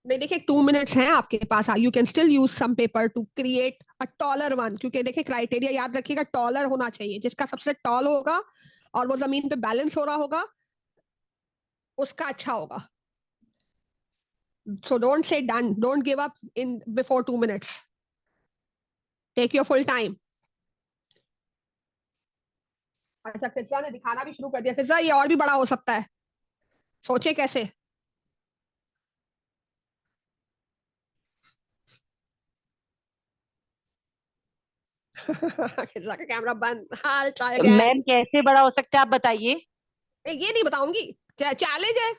नहीं देखिए 2 मिनट्स हैं आपके पास, you can still use some paper to create a taller one, क्योंकि देखिए क्राइटेरिया याद रखिएगा, टॉलर होना चाहिए, जिसका सबसे टॉल होगा और वो जमीन पे बैलेंस हो रहा होगा उसका अच्छा होगा. So don't say done. Don't give up in before 2 minutes. Take your full time. अच्छा फिजा ने दिखाना भी शुरू कर दिया. फिजा ये और भी बड़ा हो सकता है, सोचे कैसे. फिजा का कैमरा बंद. हाँ ट्राई अगेन. मैम कैसे बड़ा हो सकता है आप बताइए। ये नहीं बताऊंगी, चैलेंज है.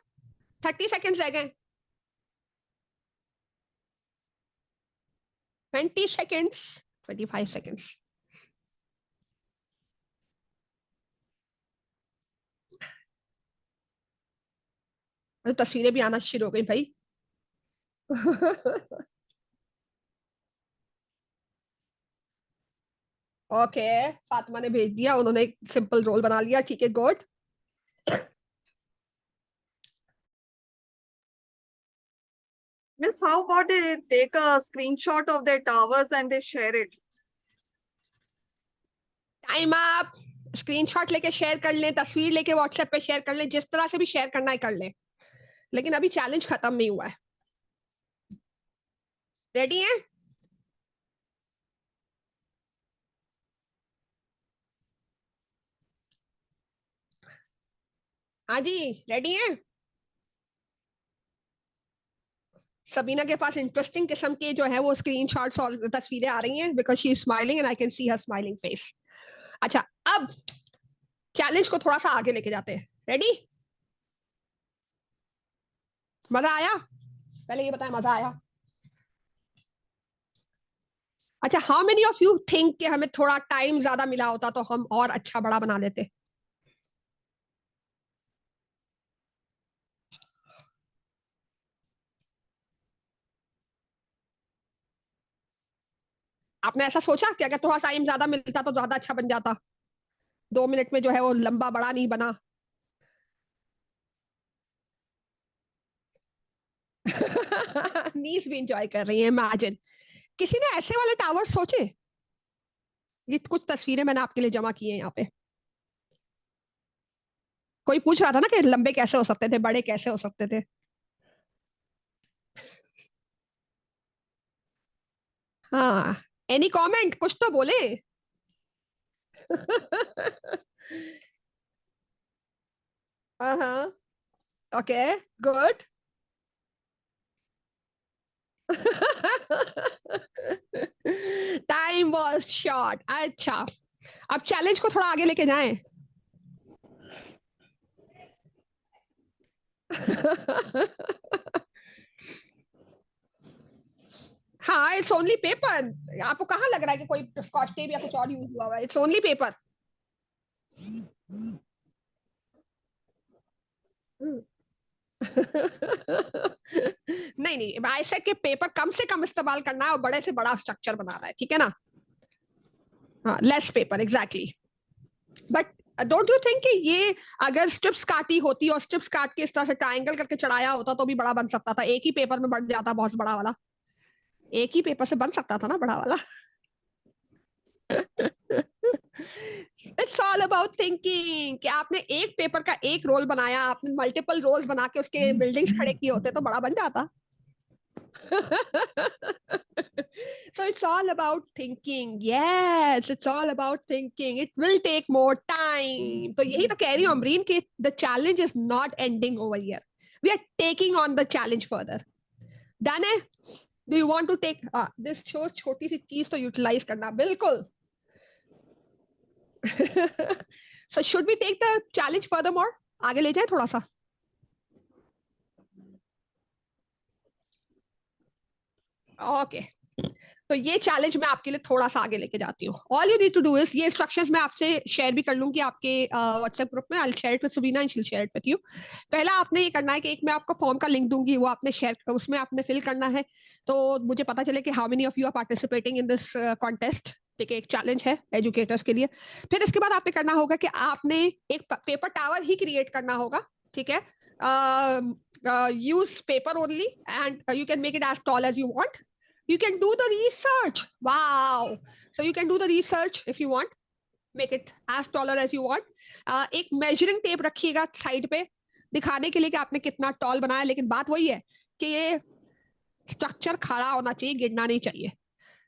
30 सेकेंड रह गए. 20 seconds. 25 seconds. तो तस्वीरें भी आना शुरू हो गई भाई. ओके फातिमा ने भेज दिया, उन्होंने एक सिंपल रोल बना लिया. ठीक है good. Miss, how about they take a screenshot of their towers and they share it? Time up. Screenshot लेके शेयर कर लें, तस्वीर लेके व्हाट्सएप पे शेयर कर लें, जिस तरह से भी शेयर करना है कर लें, लेकिन अभी चैलेंज खत्म नहीं हुआ है. रेडी है. हाँ जी रेडी है. सबीना के पास इंटरेस्टिंग किस्म के जो है वो स्क्रीनशॉट्स और तस्वीरें आ रही हैं, because she is smiling and I can see her smiling face. अच्छा अब चैलेंज को थोड़ा सा आगे लेके जाते हैं. रेडी. मजा आया. पहले ये बताएं मजा आया. अच्छा how many of you think कि हमें थोड़ा टाइम ज्यादा मिला होता तो हम और अच्छा बड़ा बना लेते. आपने ऐसा सोचा कि अगर थोड़ा टाइम ज्यादा मिलता तो ज्यादा अच्छा बन जाता. 2 मिनट में जो है वो लंबा बड़ा नहीं बना. नीस भी इंजॉय कर रही है. इमेजिन किसी ने ऐसे वाले टावर सोचे. ये कुछ तस्वीरें मैंने आपके लिए जमा की है यहाँ पे. कोई पूछ रहा था ना कि लंबे कैसे हो सकते थे, बड़े कैसे हो सकते थे. हाँ एनी कमेंट, कुछ तो बोले. हाँ okay good. Time was short. अच्छा अब चैलेंज को थोड़ा आगे लेके जाएं. हाँ इट्स ओनली पेपर. आपको कहाँ लग रहा है कि कोई स्कॉच टेप या कुछ और यूज हुआ है. It's only paper. नहीं नहीं आई सेड के पेपर कम से कम इस्तेमाल करना है और बड़े से बड़ा स्ट्रक्चर बना रहा है. ठीक है ना. हाँ less paper exactly. But don't you think कि ये अगर स्ट्रिप्स काटी होती और स्ट्रिप्स काट के इस तरह से ट्रायंगल करके चढ़ाया होता तो भी बड़ा बन सकता था. एक ही पेपर में बन जाता बहुत बड़ा वाला. एक ही पेपर से बन सकता था ना बड़ा वाला. इट्स ऑल अबाउट थिंकिंग कि आपने एक पेपर का एक रोल बनाया, आपने मल्टीपल रोल्स बना के उसके बिल्डिंग्स खड़े किए होते तो बड़ा बन जाता. So it's all about thinking. Yes, it's all about thinking. It will take more time. तो यही तो कह रही हूँ अमरीन कि the challenge is not ending over here. We are taking on the challenge further. Done है? Do you want to take this show छोटी सी चीज तो utilize करना बिल्कुल. So should we take the challenge furthermore? आगे ले जाए थोड़ा सा. ओके तो ये चैलेंज मैं आपके लिए थोड़ा सा आगे लेके जाती हूँ. All you need to do is, ये इंस्ट्रक्शंस मैं आपसे शेयर भी कर लूंगी आपके व्हाट्सएप ग्रुप में. I share it with Subina and she will share it with you. पहला आपने ये करना है कि एक मैं आपको फॉर्म का लिंक दूंगी, वो आपने शेयर उसमें आपने फिल करना है तो मुझे पता चले कि how many of you are participating in this contest. ठीक है एक चैलेंज है एजुकेटर्स के लिए. फिर इसके बाद आपने करना होगा कि आपने एक पेपर टावर ही क्रिएट करना होगा. ठीक है use paper only, and you can make it as tall as you want. You can do the research. Wow. So you can do the research if you want. Make it as taller as you want. एक measuring tape रखिएगा side पे दिखाने के लिए कि आपने कितना tall बनाया, लेकिन बात वही है कि ये structure खड़ा होना चाहिए, गिरना नहीं चाहिए.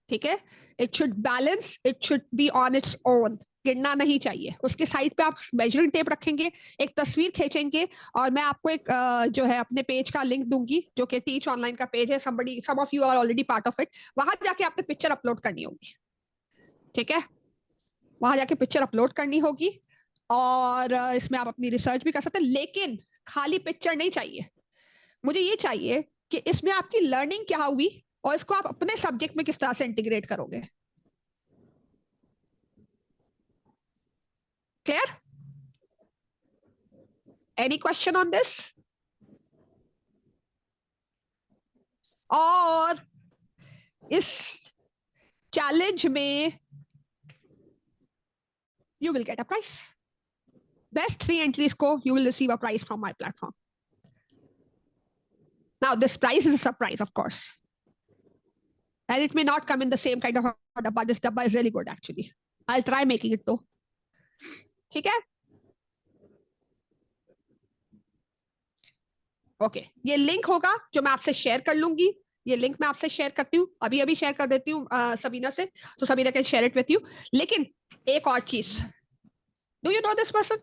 ठीक है? It should balance, it should be on its own. गिरना नहीं चाहिए. उसके साइड पे आप मेजरिंग टेप रखेंगे, एक तस्वीर खींचेंगे, और मैं आपको एक जो है अपने पेज का लिंक दूंगी, जो कि टीच ऑनलाइन का पेज है. some of you are already part of it. वहां जाके आपने पिक्चर अपलोड करनी होगी. ठीक है? वहां जाके पिक्चर अपलोड करनी होगी, और इसमें आप अपनी रिसर्च भी कर सकते हैं. लेकिन खाली पिक्चर नहीं चाहिए. मुझे ये चाहिए कि इसमें आपकी लर्निंग क्या हुई और इसको आप अपने सब्जेक्ट में किस तरह से इंटीग्रेट करोगे. Clear? Any question on this? और इस चैलेंज में you will get a prize. Best 3 entries को you will receive a prize from my platform. Now this prize is a surprise, of course, and it may not come in the same kind of order, but this dabba is really good actually. I'll try making it though. ठीक है? Okay, ये लिंक होगा जो मैं आपसे शेयर कर लूंगी. ये लिंक मैं आपसे शेयर करती हूँ, अभी शेयर कर देती हूँ सबीना से, तो Sabina can share it with you. लेकिन एक और चीज, do you know this person?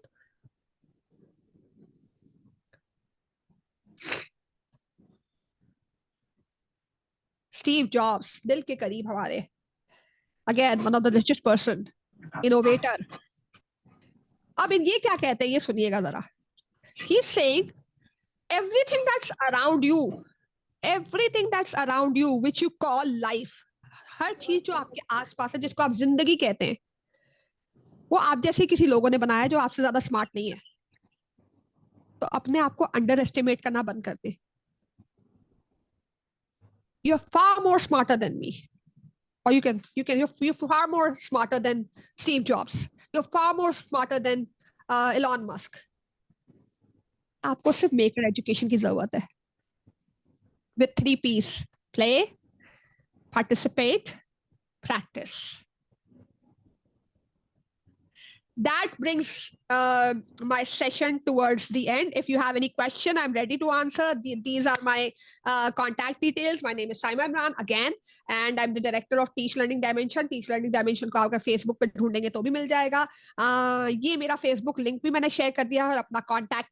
Steve jobs, दिल के करीब हमारे. Again one of the richest person, innovator. अब ये क्या कहते हैं, ये सुनिएगा जरा. He is saying everything that's around you, everything that's around you which you call life, हर चीज जो आपके आसपास है, जिसको आप जिंदगी कहते हैं, वो आप जैसे किसी लोगों ने बनाया जो आपसे ज्यादा स्मार्ट नहीं है. तो अपने आप को अंडर एस्टिमेट करना बंद कर दे. You're far more smarter than me, or you're far more smarter than Steve Jobs. You're far more smarter than Elon Musk. आपको सिर्फ मेकर एजुकेशन की जरूरत है. With 3 P's: play, participate, practice. That brings my session towards the end. If you have any question, I'm ready to answer. These are my contact details. My name is Saima Imran again, and I'm the director of Teach Learning Dimension. Teach Learning Dimension को अगर Facebook पे ढूंढेंगे तो भी मिल जाएगा. ये मेरा Facebook लिंक भी मैंने शेयर कर दिया है, और अपना कॉन्टैक्ट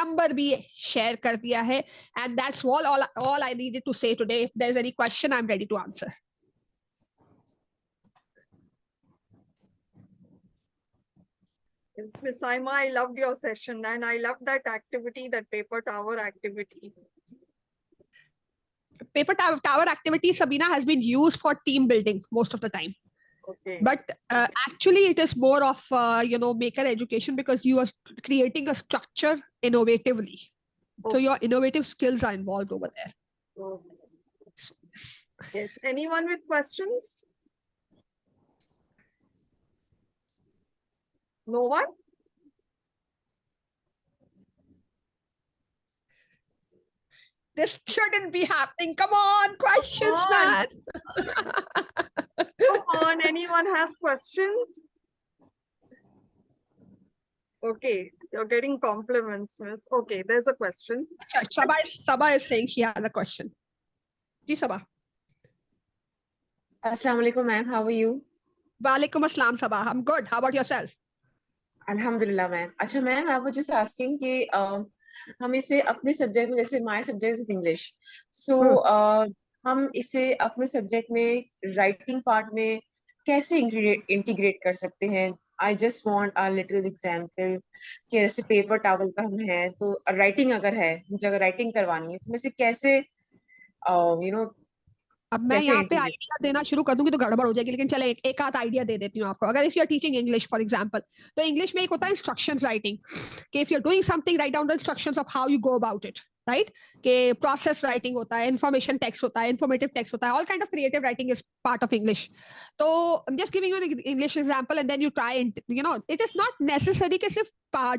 नंबर भी शेयर कर दिया है. And that's all I needed to say today. If there's any question, I'm ready to answer. Yes, Ms. Saima, I loved your session, and I loved that activity, that paper tower activity. Paper tower activity, Sabina, has been used for team building most of the time. Okay. But actually, it is more of maker education, because you are creating a structure innovatively. Okay. So your innovative skills are involved over there. Okay. Yes. Anyone with questions? No one? This shouldn't be happening. Come on, questions, man. Come on, anyone has questions? Okay, you're getting compliments, miss. Okay, there's a question. Sabah is saying she has a question. Ji, Sabah. Assalamu alaikum, ma'am. How are you? Walaikum assalam, Sabah. I'm good. How about yourself? Alhamdulillah, ma'am. अच्छा, ma'am, I was just asking कि हम इसे अपने सब्जेक्ट में, जैसे my subject is English, so हम इसे अपने सब्जेक्ट में राइटिंग पार्ट में कैसे इंटीग्रेट कर सकते हैं? I just want a little example कि जैसे पेपर टॉवल का हम है, तो राइटिंग अगर है, मुझे अगर राइटिंग करवानी है, तो मैं इसे कैसे अब मैं यहाँ पे आइडिया देना शुरू कर दूंगी तो गड़बड़ हो जाएगी, लेकिन चले एक आध आइडिया दे देती हूँ आपको. अगर if you are teaching English for example, तो इंग्लिश में एक होता है इंस्ट्रक्शंस राइटिंग, कि if you are doing something, write down the instructions of how you go about it. right? कि process writing होता है, information text होता है, informative text होता है, all kind of creative writing is part of English. So I'm just giving you an English example, and then you try and it is not necessary कि सिर्फ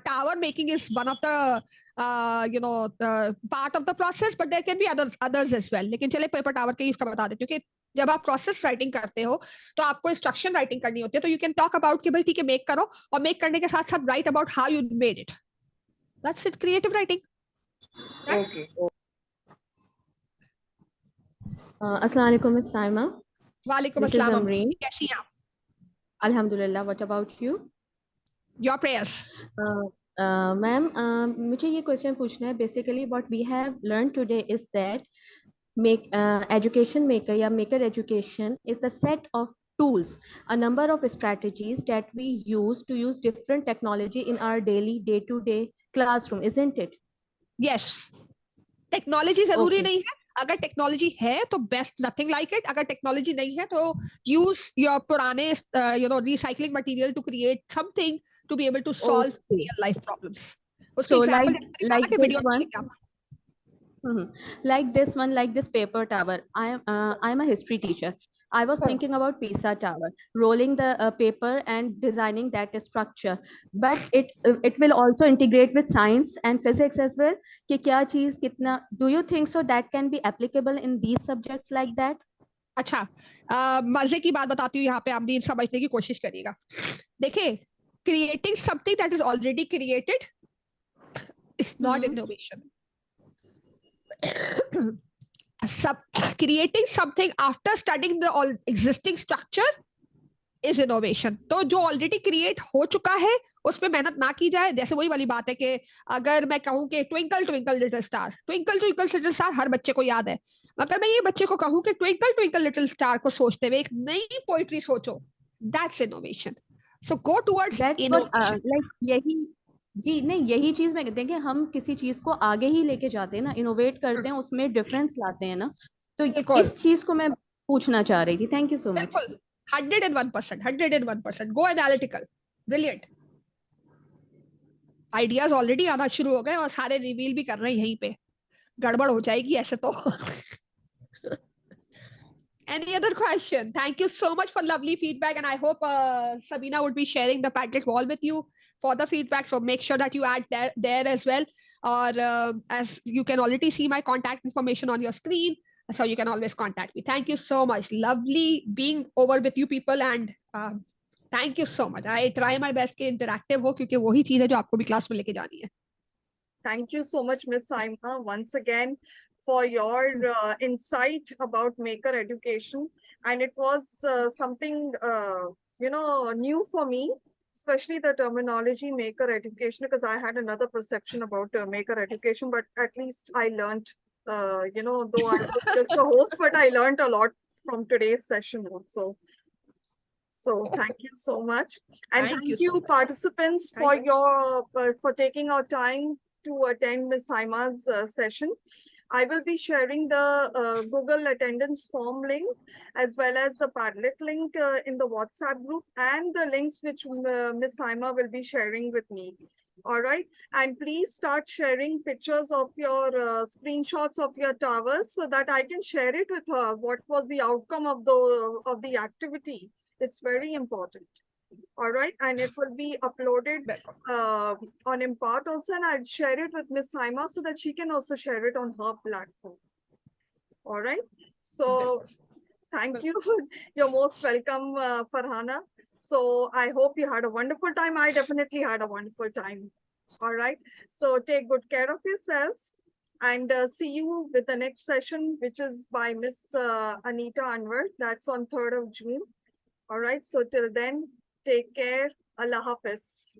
tower making is one of the part of the process, but there can be others as well. लेकिन चले paper tower के इसका बता देती हूँ कि जब आप प्रोसेस राइटिंग करते हो तो आपको इंस्ट्रक्शन राइटिंग करनी होती है, तो यू कैन टॉक अबाउट कि भाई ठीक है मेक करो, और मेक करने के साथ साथ right about how you made it. That's it, creative writing. Okay. Assalamu alaikum, Miss Saima. वालेकुम This is अस्सलाम. Amreen. कैसी हैं आप? Alhamdulillah. What about you? Your prayers. Ma'am, मुझे ये क्वेश्चन पूछना है. Basically, what we have learned today is that education maker या maker education is the set of tools, a number of strategies that we use to use different technology in our daily day-to-day classroom, isn't it? Yes, technology जरूरी Okay. नहीं है. अगर टेक्नोलॉजी है तो बेस्ट, नथिंग लाइक इट. अगर टेक्नोलॉजी नहीं है तो यूज योर पुराने recycling material to create something to be able to solve Okay. Real life problems. उसके So example like this video one. Like this paper tower. I'm a history teacher. I was Oh. thinking about Pisa Tower, rolling the paper and designing that structure. But it will also integrate with science and physics as well. कि क्या चीज कितना? Do you think so that can be applicable in these subjects like that? अच्छा, मजे की बात बताती हूँ यहाँ पे, आप भी समझने की कोशिश करिएगा. देखिए, creating something that is already created is not innovation. Creating something after studying the all existing structure is innovation. तो जो ऑलरेडी क्रिएट हो चुका है उसमें मेहनत ना की जाए. जैसे वही वाली बात है कि अगर मैं कहूँ कि twinkle twinkle little star, twinkle twinkle little star हर बच्चे को याद है. अगर मैं ये बच्चे को कहूँ कि ट्विंकल ट्विंकल लिटिल स्टार को सोचते हुए एक नई पोइट्री सोचो, that's innovation. So go towards That's what innovation. like यही जी नहीं, यही चीज मैं कहते हैं कि हम किसी चीज को आगे ही लेके जाते हैं ना, इनोवेट करते हैं, उसमें डिफरेंस लाते हैं ना. तो बिल्कुल. इस चीज को मैं पूछना चाह रही थी. Thank you so much. बिल्कुल 101%. गो एनालिटिकल. ब्रिलियंट. आइडियाज ऑलरेडी आना शुरू हो गए और सारे रिवील भी कर रहे हैं यहीं पे. गड़बड़ हो जाएगी ऐसे तो. Any other question? Thank you so much for lovely feedback, and I hope Sabina would be sharing the Padlet wall with you for the feedback. So make sure that you add there as well. Or as you can already see my contact information on your screen, so you can always contact me. Thank you so much. Lovely being over with you people, and thank you so much. I try my best कि interactive हो, क्योंकि वही चीज है जो आपको भी क्लास में लेके जानी है. Thank you so much, Miss Saima, once again for your insight about maker education. And it was something, new for me, especially the terminology maker education, because I had another perception about maker education, but at least I learned, though I was just a host, but I learned a lot from today's session also. So thank you so much. And Thank thank you so you much. participants Thank for you. for taking our time to attend Ms. Saima's session. I will be sharing the Google attendance form link as well as the Padlet link in the WhatsApp group, and the links which Ms. Saima will be sharing with me. All right. And please start sharing pictures of your screenshots of your towers so that I can share it with her. What was the outcome of the activity? It's very important. All right. And it will be uploaded on Impart also, and I'll share it with Miss Saima so that she can also share it on her platform. All right. So thank you. You're most welcome, Farhana. So I hope you had a wonderful time. I definitely had a wonderful time. All right. So take good care of yourselves, and see you with the next session, which is by Miss Anita Anwar. That's on 3rd of June. All right. So till then, take care. Allah Hafiz.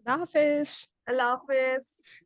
Allah Hafiz. Allah Hafiz.